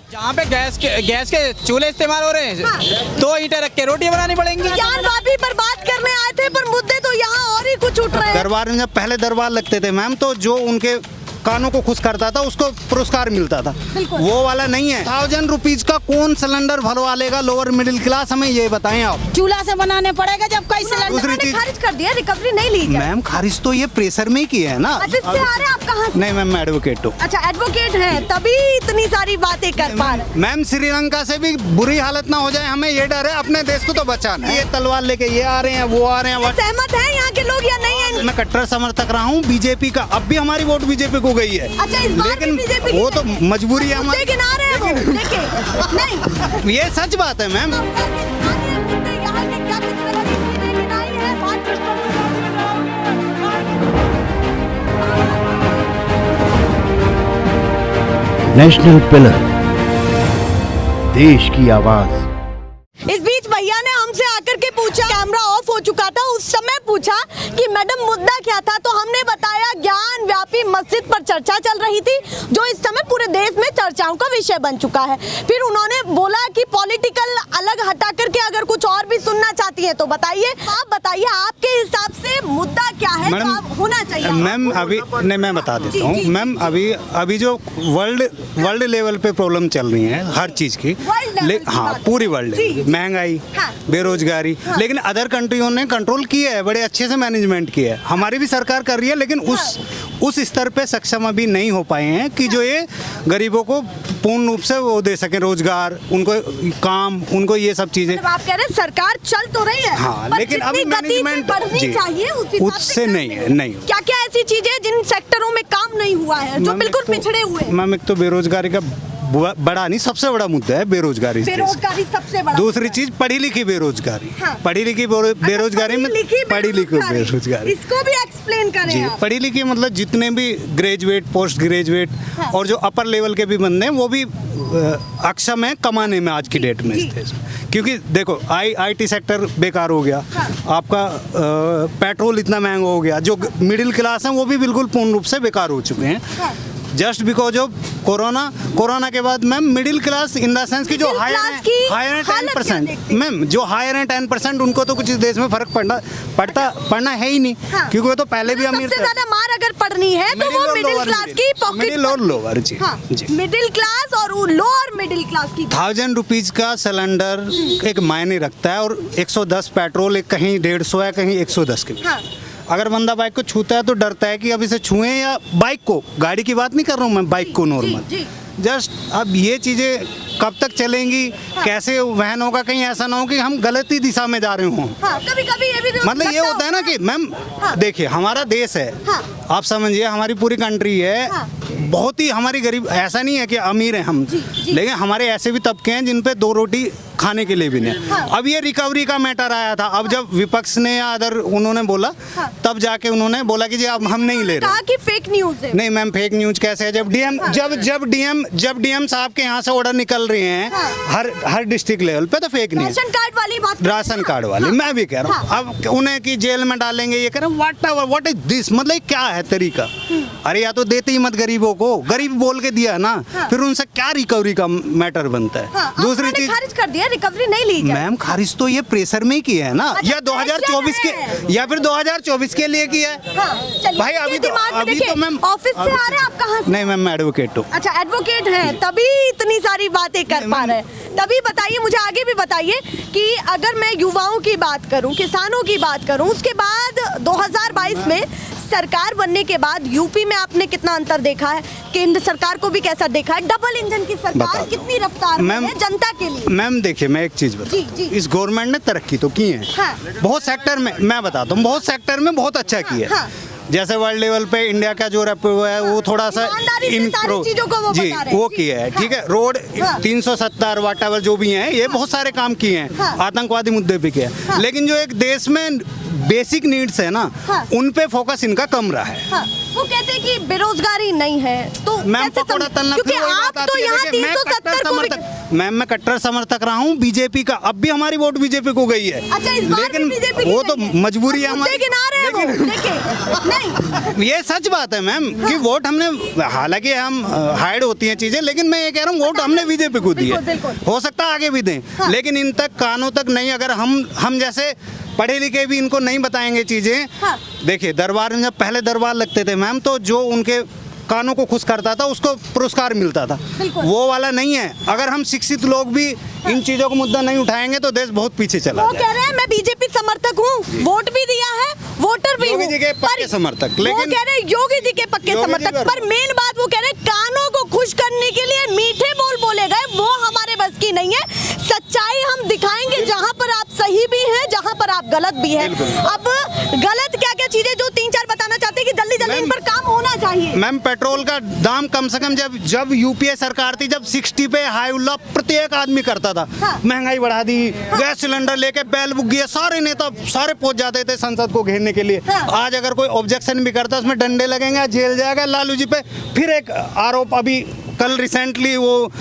जहाँ पे गैस के चूल्हे इस्तेमाल हो रहे हैं, हाँ। 2 ईंटें रख के रोटी बनानी पड़ेंगी। ज्ञानवापी पर बात करने आए थे, पर मुद्दे तो यहाँ और ही कुछ उठ रहे हैं। दरबार में जब पहले दरबार लगते थे मैम, तो जो उनके कानों को खुश करता था उसको पुरस्कार मिलता था, वो वाला नहीं है। 1000 रुपीज का कौन सिलेंडर भरवा लेगा लोअर मिडिल क्लास, हमें ये बताएं आप। चूल्हा से बनाने पड़ेगा जब कई सिलेंडर। दूसरी चीज खारिज कर दिया, रिकवरी नहीं ली क्या? मैम खारिज तो ये प्रेशर में ही किया है ना। अच्छा, इससे आ रहे हैं आप कहाँ से? नहीं मैम, मैं एडवोकेट हूँ। अच्छा, एडवोकेट हैं, तभी इतनी सारी बातें कर पा रहे हैं। मैम श्रीलंका से भी बुरी हालत ना हो जाए, हमें ये डर है, अपने देश को तो बचाना है। ये तलवार लेके ये आ रहे हैं, वो आ रहे हैं। सहमत है यहाँ के लोग या नहीं है? मैं कट्टर समर्थक रहा हूँ बीजेपी का, अब भी हमारी वोट बीजेपी को गई है। अच्छा, इस बार लेकिन भी बीजेपी की वो तो मजबूरी है हमारी। लेकिन आ रहे हैं वो, देखिए, नहीं ये सच बात है मैम। यहाँ के क्या कुछ लेकिन आई है बात। नेशनल पिलर, देश की आवाज। इस बीच भैया ने हमसे आकर के पूछा, कैमरा ऑफ हो चुका था, उस समय पूछा कि मैडम मुद्दा क्या था, तो हमने बताया ज्ञान व्यापी मस्जिद पर चर्चा चल रही थी, जो इस समय पूरे देश में चर्चाओं का विषय बन चुका है। फिर उन्होंने बोला कि पॉलिटिकल अलग हटा करके अगर कुछ और भी सुनना चाहती है तो बताइए। आप बताइए, आपके हिसाब से मुद्दा क्या है जो आप होना चाहिए? मैम अभी नहीं, मैं बता देता हूँ मैम। अभी जो वर्ल्ड लेवल पे प्रॉब्लम चल रही है हर चीज की, हाँ पूरी वर्ल्ड, महंगाई, हाँ। बेरोजगारी, हाँ। लेकिन अदर कंट्रियों ने कंट्रोल किया है, बड़े अच्छे से मैनेजमेंट किया है। हमारी भी सरकार कर रही है, लेकिन उस स्तर पे सक्षम अभी नहीं हो पाए हैं कि जो ये गरीबों को पूर्ण रूप से वो दे सके, रोजगार, उनको काम, उनको ये सब चीजें। आप कह रहे हैं सरकार चल तो रही है, हाँ, पर लेकिन अभी जितनी गति से मैनेजमेंट बढ़नी चाहिए उससे नहीं है। नहीं, क्या क्या ऐसी चीजें जिन सेक्टरों में काम नहीं हुआ है, जो बिल्कुल पिछड़े हुए हैं? मैम एक तो बेरोजगारी का बड़ा नहीं, सबसे बड़ा मुद्दा है बेरोजगारी। बेरोजगारी सबसे बड़ा। दूसरी चीज पढ़ी लिखी बेरोजगारी, हाँ। पढ़ी लिखी बेरोजगारी में पढ़ी लिखी बेरोजगारी, इसको भी एक्सप्लेन करें जी। आप। पढ़ी लिखी मतलब जितने भी ग्रेजुएट, पोस्ट ग्रेजुएट, हाँ। और जो अपर लेवल के भी बंदे हैं, वो भी अक्षम है कमाने में आज की डेट में इस देश में। क्योंकि देखो IT सेक्टर बेकार हो गया, हाँ। आपका पेट्रोल इतना महंगा हो गया, जो मिडिल क्लास है वो भी बिल्कुल पूर्ण रूप से बेकार हो चुके हैं। हाँ। जस्ट बिकॉज ऑफ कोरोना के बाद ma'am middle class in the sense की जो हायर है 10%, मैम जो हायर है 10%, उनको तो कुछ इस देश में फर्क पड़ना है ही नहीं। हाँ। क्योंकि वो तो पहले भी अमीर सबसे ज्यादा मार अगर पड़नी है तो वो मिडिल क्लास की पॉकेट, मिडिल और लोअर जी। मिडिल क्लास और लोअर मिडिल क्लास की। 1000 रुपीज का सिलेंडर एक मायने रखता है, और 110 पेट्रोल, एक कहीं 150 है, कहीं 110 के बीच। हाँ। अगर बंदा बाइक को छूता है तो डरता है कि अब इसे छुएं, या बाइक को, गाड़ी की बात नहीं कर रहा हूँ मैं, बाइक को नॉर्मल। जस्ट अब ये चीजें कब तक चलेंगी, कैसे वहन होगा, कहीं ऐसा ना हो कि हम गलत ही दिशा में जा रहे हों। हाँ, कभी कभी ये भी मतलब ये होता है ना कि मैम देखिए हमारा देश है, आप समझिए हमारी पूरी कंट्री है, बहुत ही हमारी गरीब, ऐसा नहीं है कि अमीर हैं हम, लेकिन हमारे ऐसे भी तबके हैं जिन पे 2 रोटी खाने के लिए भी नहीं। अब ये रिकवरी का मैटर आया था, अब जब विपक्ष ने या अदर उन्होंने बोला, तब जाके उन्होंने बोला कि जी अब हम नहीं ले रहे। कहा कि फेक न्यूज है। नहीं मैम, फेक न्यूज कैसे है? जब डीएम साहब के यहाँ से ऑर्डर निकल रहे हैं हर डिस्ट्रिक्ट लेवल पे, तो फेक न्यूज। राशन कार्ड वाली बात, राशन कार्ड वाली मैं भी कह रहा हूँ। अब उन्हें की जेल में डालेंगे, ये कह रहे हैं व्हाट इज दिस, मतलब क्या है तरीका? अरे या तो देते ही मत गरीबों को, गरीब बोल के दिया ना, फिर उनसे क्या रिकवरी का मैटर बनता है? दूसरी चीज खारिज कर दिया, रिकवरी नहीं ली। मैम खारिज तो ये प्रेशर में ही किया है ना, या 2024 के, या फिर 2024 के लिए किया है भाई। अभी तो मैम ऑफिस से आ रहे हैं आप कहाँ से? नहीं मैम, मैं एडवोकेट हूँ। अच्छा, एडवोकेट हैं, तभी इतनी सारी बातें कर पा रहे हैं। तभी बताइए, मुझे आगे भी बताइए कि अगर मैं युवाओं की बात करूं, किसानों की बात करूं, उसके बाद 2022 में सरकार बनने के बाद यूपी में आपने कितना अंतर देखा है? केंद्र सरकार को भी कैसा देखा है? डबल इंजन की सरकार कितनी रफ्तार में है जनता के लिए? मैम देखिए, मैं एक चीज बताऊं, इस गवर्नमेंट ने तरक्की तो की है, बहुत सेक्टर में, मैं बताता हूँ, बहुत सेक्टर में बहुत अच्छा किया है। जैसे वर्ल्ड लेवल पे इंडिया का जो रेपो है वो थोड़ा सा जी वो किया है, ठीक है। रोड 370 वाट जो भी हैं, ये बहुत सारे काम किए हैं, आतंकवादी मुद्दे पे किया है। लेकिन जो एक देश में बेसिक नीड्स है ना, उन पे फोकस इनका कम रहा है। वो कहते हैं कि बेरोजगारी नहीं है, तो मैम पकौड़ा तलना, क्योंकि आप तो यहाँ 370 को भी समर्थक मैम, मैं कट्टर समर्थक रहा हूँ बीजेपी का, अब भी हमारी वोट बीजेपी को गई है। अच्छा, इस बार लेकिन भी बीजेपी वो तो मजबूरी है हमारी। नहीं, ये सच बात है मैम कि वोट हमने, हालांकि हम हाइड होती हैं चीजें, लेकिन मैं ये कह रहा हूँ वोट हमने बीजेपी को दी है, हो सकता है आगे भी दें, लेकिन इन तक कानों तक नहीं। अगर हम जैसे पढ़े लिखे भी इनको नहीं बताएंगे चीजें। देखिए दरबार में जब पहले दरबार लगते थे मैम, तो जो उनके कानों को खुश करता था उसको पुरस्कार मिलता था, वो वाला नहीं है। अगर हम शिक्षित लोग भी इन चीजों को मुद्दा नहीं उठाएंगे तो देश बहुत पीछे चला वो कह रहे हैं मैं बीजेपी समर्थक हूँ, वोट भी दिया है, वोटर भी हूँ, योगी जी के पक्के समर्थक, लेकिन वो कह रहे हैं योगी जी के पक्के समर्थक, पर मेन बात वो कह रहे हैं कानों को खुश करने के लिए मीठे बोल बोले गए, वो हमारे बस की नहीं है। सच्चाई हम दिखाएंगे, जहाँ पर आप सही भी हैं, जहाँ पर आप गलत भी हैं। अब गलत क्या क्या चीजें जो 3-4 बताना चाहते हैं कि जल्दी जल्दी इन पर काम होना चाहिए। मैम पेट्रोल का दाम कम से कम जब यूपीए सरकार थी, जब 60 पे हाई उल्ला प्रत्येक आदमी करता था, महंगाई बढ़ा दी, गैस सिलेंडर लेके बैल बुक गया, सारे नेता सारे पहुंच जाते थे संसद को घेरने के लिए। आज अगर कोई ऑब्जेक्शन भी करता है उसमें डंडे लगेंगे, जेल जाएगा। लालू जी पे फिर एक आरोप, अभी कल रिसेंटली वो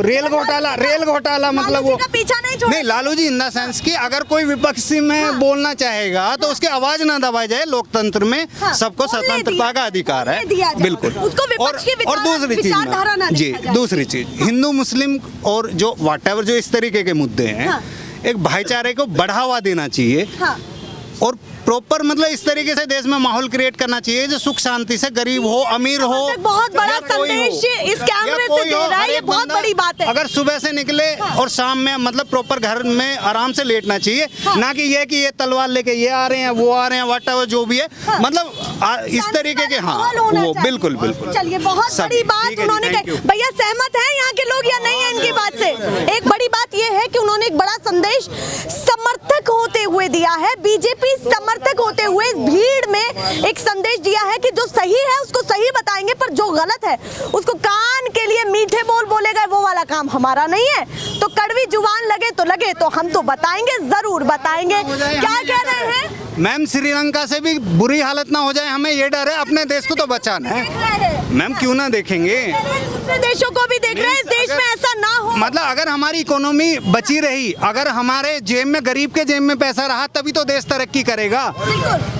रेल घोटाला मतलब वो पीछा नहीं, Lalu ji in the sense की अगर कोई विपक्षी में बोलना चाहेगा तो उसकी आवाज ना दबाई जाए। लोकतंत्र में सबको स्वतंत्रता का अधिकार है, बिल्कुल। और दूसरी चीज जी, दूसरी चीज हिंदू मुस्लिम और जो व्हाटएवर जो इस तरीके के मुद्दे हैं, एक भाईचारे को बढ़ावा देना चाहिए और प्रॉपर मतलब इस तरीके से देश में माहौल क्रिएट करना चाहिए जो सुख शांति से, गरीब हो अमीर हो, बहुत बड़ा संदेश इस कैमरे से दे रहा है, ये बहुत बड़ी बात है। अगर सुबह से निकले और शाम में मतलब प्रॉपर घर में आराम से लेटना चाहिए, ना कि ये तलवार लेके ये आ रहे हैं वो आ रहे हैं, व्हाटएवर जो भी है, मतलब इस तरीके के। हाँ वो बिल्कुल बिल्कुल। चलिए, बहुत बड़ी बात उन्होंने कही। भैया सहमत हैं यहाँ के लोग या नहीं है इनकी बात से? एक बड़ी बात ये है कि उन्होंने एक बड़ा संदेश समर्थक होते हुए दिया है, बीजेपी समर्थक होते हुए इस भीड़ में एक संदेश दिया है कि जो सही है उसको सही बताएंगे, पर जो गलत है उसको कान के लिए मीठे बोल बोले गए, वो वाला काम हमारा नहीं है। तो कड़वी जुबान लगे तो हम तो बताएंगे, जरूर बताएंगे। क्या कह रहे हैं मैम? श्रीलंका से भी बुरी हालत ना हो जाए, हमें ये डर है, अपने देश को तो बचाना है मैम, क्यों ना देखेंगे? दूसरे देशों को भी देख रहे हैं, इस देश में ऐसा ना हो। मतलब अगर हमारी इकोनॉमी बची रही, अगर हमारे जेब में, गरीब के जेब में पैसा रहा, तभी तो देश तरक्की करेगा।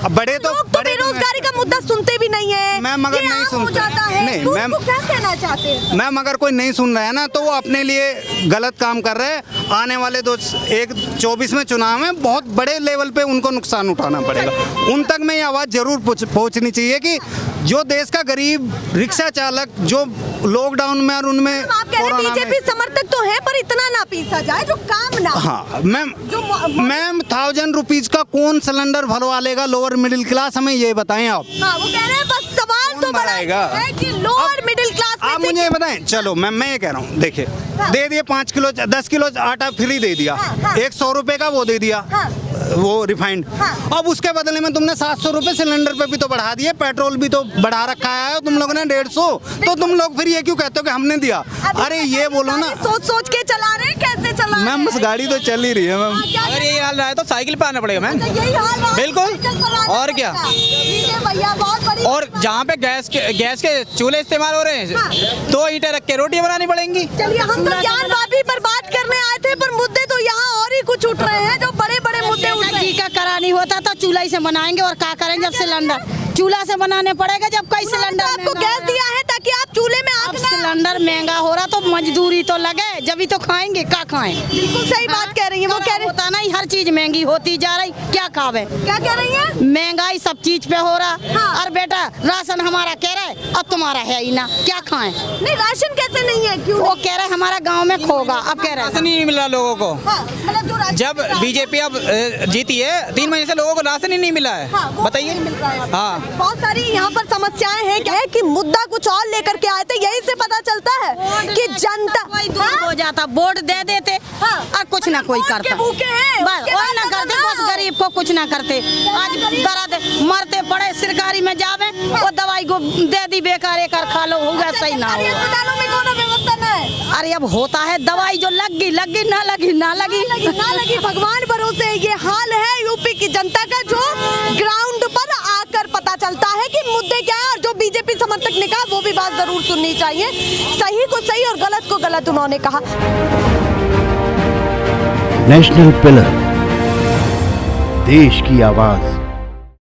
अब बड़े तो बेरोजगारी का मुद्दा सुनते भी नहीं है मैम, अगर नहीं सुनते, नहीं मैम, क्या कहना चाहते हैं मैम? अगर कोई नहीं सुन रहा है ना तो वो अपने लिए गलत काम कर रहे हैं। आने वाले 2024 में चुनाव में बहुत बड़े लेवल पे उनको नुकसान उठाना पड़ेगा। उन तक में ये आवाज़ जरूर पहुंचनी चाहिए कि जो देश का गरीब रिक्शा चालक जो लॉकडाउन में और उनमें बीजेपी समर्थक तो है, पर इतना ना पीसा जाए जो काम ना। हाँ मैम 1000 रुपीज का कौन सिलेंडर भरवा लेगा लोअर मिडिल क्लास? हमें ये बताएं आप। हाँ, वो कह रहे हैं बस सवाल तो बड़ा है कि लोअर मिडिल क्लास आप मुझे ये बताएं। चलो मैम मैं ये कह रहा हूँ, देखिए दे दिए 5 किलो 10 किलो आटा फ्री दे दिया, 100 रुपए का वो दे दिया, वो रिफाइंड। अब उसके बदले में तुमने 700 रुपए सिलेंडर पे भी तो बढ़ा दिए, पेट्रोल भी तो बढ़ा रखा है तुम लोगों ने 150, तो तुम लोग फिर ये क्यों कहते हो कि हमने दिया? अरे ये बोलो ना, सोच के चला रहे हैं, कैसे चला रहे हैं? मैम बस गाड़ी तो चल ही रही है मैम। अगर यही हाल रहा है तो साइकिल पे आना पड़ेगा मैम। यही हाल है, बिल्कुल, और क्या। भैया बहुत बड़ी। और जहाँ पे गैस के चूल्हे इस्तेमाल हो रहे हैं, 2 ईंटें रख के रोटियां बनानी पड़ेंगी। चलिए, हम तो ज्ञानवापी पर बात करने आए थे, पर मुद्दे तो यहाँ और ही कुछ उठ रहे हैं, जो बड़े बड़े मुद्दे उठ रहे हैं। का करानी होता तो चूल्हा से बनाएंगे, और क्या करेंगे जब सिलेंडर चूल्हा से बनाने पड़ेगा, जब कई सिलेंडर आपको गैस दिया है ताकि आप चूल्हे में आग ना। सिलेंडर महंगा हो रहा तो मजदूरी तो लगे, जब ही तो खाएंगे, क्या खाएं? बिल्कुल सही बात कह रही है, वो कह रही होता नहीं, हर चीज महंगी होती जा रही, क्या खावे? क्या कह रही है? महंगाई सब चीज पे हो रहा। और बेटा राशन हमारा कह रहा है, अब तुम्हारा है ही ना, क्या खाएं? नहीं, राशन कैसे नहीं है? क्यों? वो कह रहे हमारा गाँव में खोगा, अब कह रहे राशन नहीं मिल रहा लोगों को। मतलब जो राशन जब बीजेपी अब जीती है, 3 महीने से लोगों को राशन ही नहीं मिला है। बताइए। हाँ, बहुत सारी यहाँ पर समस्याएं हैं क्या है कि मुद्दा कुछ और लेकर के आए थे, यही से पता चलता है कि जनता हो जाता, वोट दे देते और कुछ ना कोई करता, बस और ना करते, बस गरीब को कुछ ना करते। आज दर्द मरते पड़े, सरकारी में जावे, वो दवाई को दे दी, बेकार एक खा लो, होगा सही ना हो। अरे अब होता है, दवाई जो लगी ना लगी, भगवान भरोसे ये हाल है यूपी की जनता का, जो ग्राउंड पर आकर पता चला। चलता है कि मुद्दे क्या है, और जो बीजेपी समर्थक ने कहा वो भी बात जरूर सुननी चाहिए। सही को सही और गलत को गलत उन्होंने कहा। नेशनल पिलर, देश की आवाज।